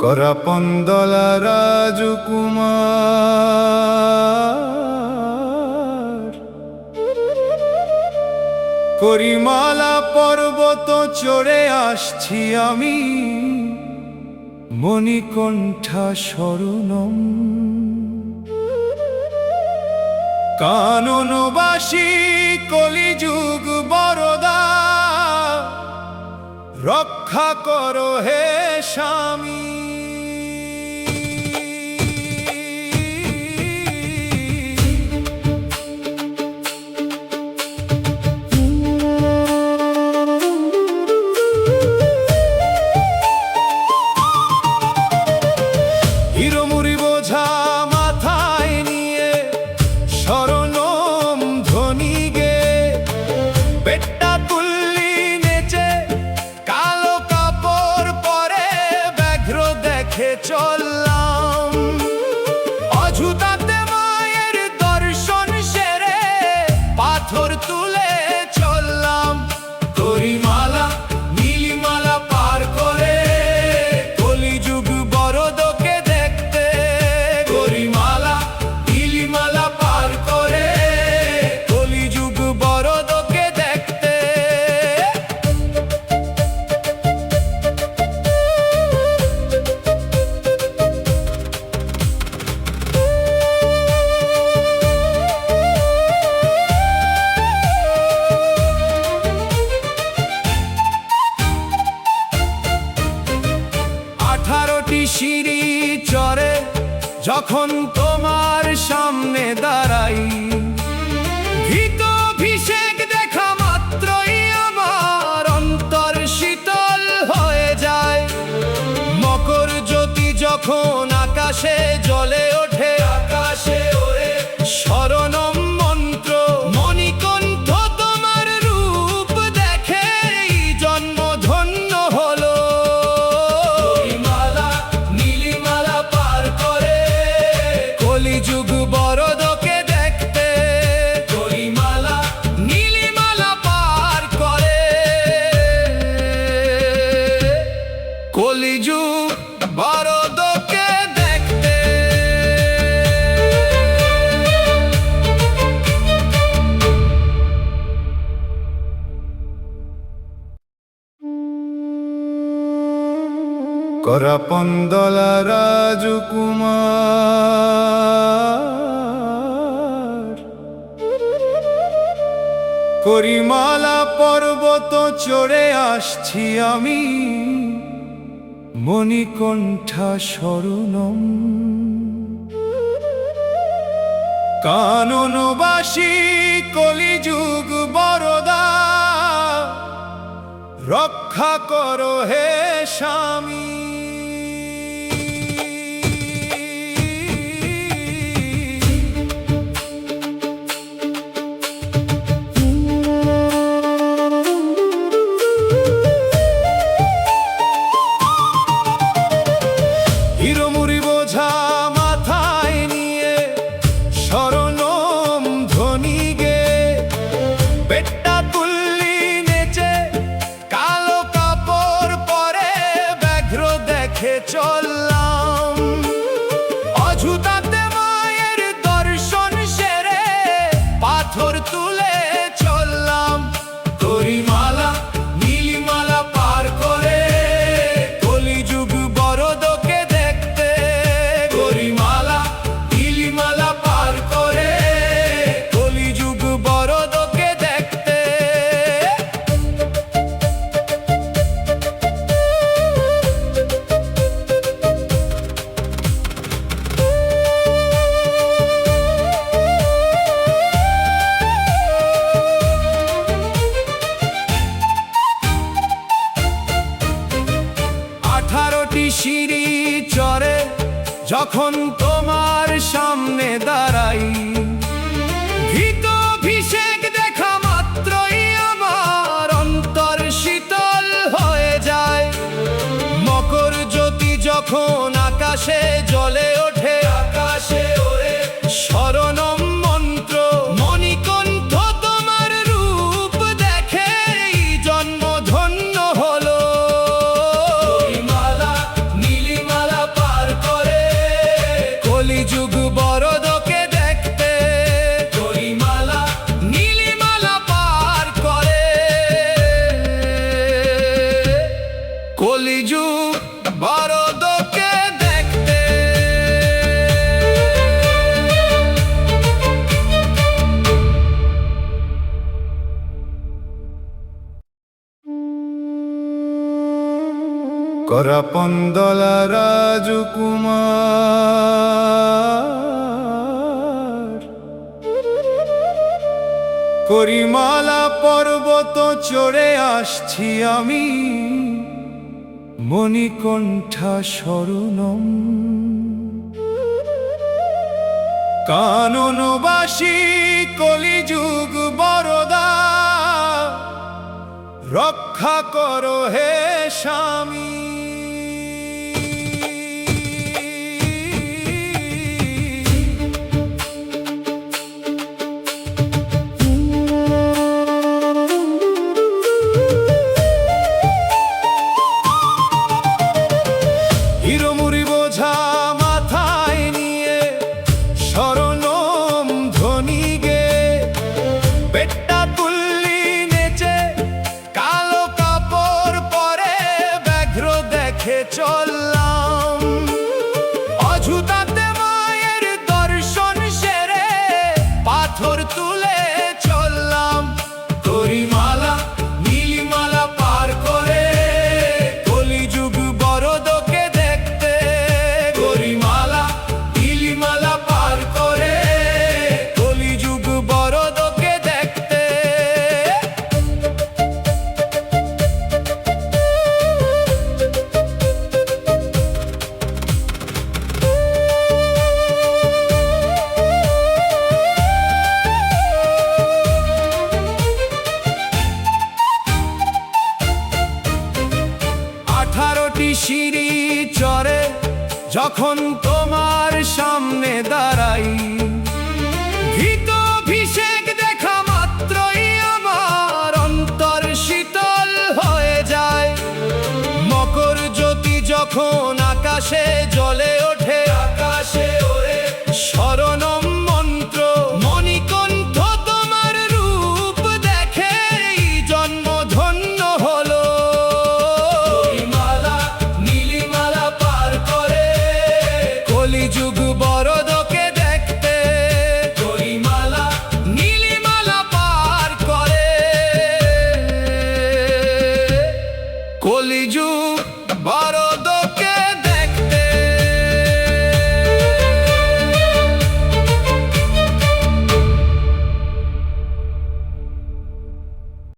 করপন্দলা রাজকুমার করিমালা পর্বত চড়ে আসছি আমি, মণিকণ্ঠা শরণম। কাননবাসী কলিযুগ বরদা, রক্ষা করো হে স্বামী। হিরোমুড়ি বোঝা মাথায় নিয়ে শরণম ধ্বনি গে, বেট্টা তুল্লি নেচে কালো কাপড় পরে ব্যাঘ্র দেখে চললাম। অযুতাতে মায়ের দর্শন সেরে পাথর তুলে চললাম। করিমালা নীলিমালা পার করে কলিযুগ বরদকে দেখতে, করিমালা নীলিমালা পার করে কলিযুগ বরদকে দেখতে। সিঁড়ি চড়ে যখন তোমার সামনে দাঁড়াই, ভীত অভিষেক দেখা মাত্রই আমার অন্তর শীতল হয়ে যায়। মকর জ্যোতি যখন আকাশে জ্বলে ওঠে, আকাশে ওরে শরণম মন্ত্র। মণিকণ্ঠ তোমার রূপ দেখে এই জন্ম ধন্য হলো। কলিযুগ বরদকে দেখতে, করিমালা নীলিমালা পার করে কলিযুগ বরদকে দেখতে। করপন্দলা রাজকুমার করিমালা পর্বত চড়ে আসছি আমি, মণিকণ্ঠা শরণম। কাননবাসী কলিযুগ বরদা, রক্ষা করো হে স্বামী। হিরোমুড়ি বোঝা মাথায় নিয়ে শরণম ধ্বনি গে, বেট্টা তুল্লি নেচে কালো কাপড় পরে ব্যাঘ্র দেখে চললাম। অযুতাতে মায়ের দর্শন সেরে পাথর তুলে চললাম। করিমালা নীলিমালা পার করে কলিযুগ বরদকে দেখতে, করিমালা নীলিমালা পার করে কলিযুগ বরদকে দেখতে। সিঁড়ি চড়ে যখন তোমার সামনে দাঁড়াই, ভীত অভিষেক দেখা মাত্রই আমার অন্তর শীতল হয়ে যায়। মকর জ্যোতি যখন আকাশে জ্বলে ওঠে, আকাশে ওরে শরণম মন্ত্র। মণিকণ্ঠ তোমার রূপ দেখে এই জন্ম ধন্য হলো। করিমালা নীলিমালা কলিযুগ বরদকে দেখতে। করাপন্দলা রাজকুমার, করিমালা পর্বত চড়ে আসছি আমি, মণিকণ্ঠা শরণম। কাননবাসী কলিযুগ বরদা, রক্ষা করো হে স্বামী। হিরোমুড়ি বোঝা মাথায় নিয়ে শরণম ধ্বনি গে, বেটটা তুল্লি নেচে কালো কাপড় পরে ব্যাঘ্র দেখে চললাম। অযুতাতে মায়ের দর্শন সেরে পাথর তুলে চললাম। করিমালা নীলিমালা পার করে কলিযুগ বরদকে দেখতে। করিমালা নীলিমালা পার করে কলিযুগ বরদকে দেখতে। 18টি সিঁড়ি চড়ে যখন তোমার সামনে দাঁড়াই, ভীত অভিষেক দেখা মাত্রই আমার অন্তর শীতল হয়ে যায়। মকর জ্যোতি যখন আকাশে জ্বলে ওঠে, আকাশে ওরে শরণম মন্ত্র। মণিকণ্ঠ তোমার রূপ দেখে এই জন্ম ধন্য হলো। করিমালা নীলিমালা পার করে কলিযুগ বরদকে দেখতে। করিমালা নীলিমালা পার করে কলিযুগ বরদকে